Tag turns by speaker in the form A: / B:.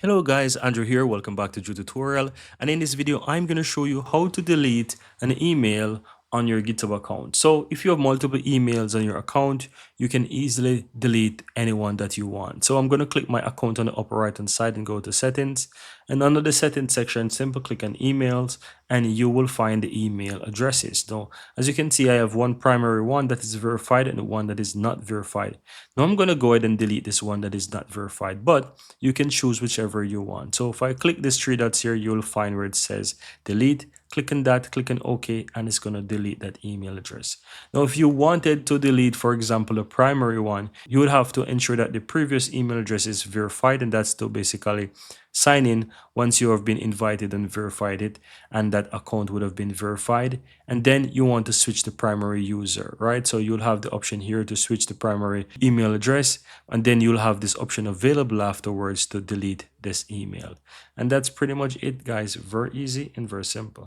A: Hello guys, Andrew here. Welcome back to Drew Tutorial. And in this video, I'm going to show you how to delete an email on your GitHub account. So if you have multiple emails on your account, you can easily delete anyone that you want. So I'm going to click my account on the upper right hand side and go to settings. And under the settings section, simply click on emails and you will find the email addresses. Now, as you can see, I have one primary one that is verified and one that is not verified. Now I'm going to go ahead and delete this one that is not verified, but you can choose whichever you want. So if I click this three dots here, you'll find where it says delete. Click on that, click on OK, and it's going to delete that email address. Now, if you wanted to delete, for example, a primary one, you would have to ensure that the previous email address is verified, and that's to basically sign in once you have been invited and verified it, and that account would have been verified. And then you want to switch the primary user, right? So you'll have the option here to switch the primary email address, and then you'll have this option available afterwards to delete this email. And that's pretty much it, guys. Very easy and very simple.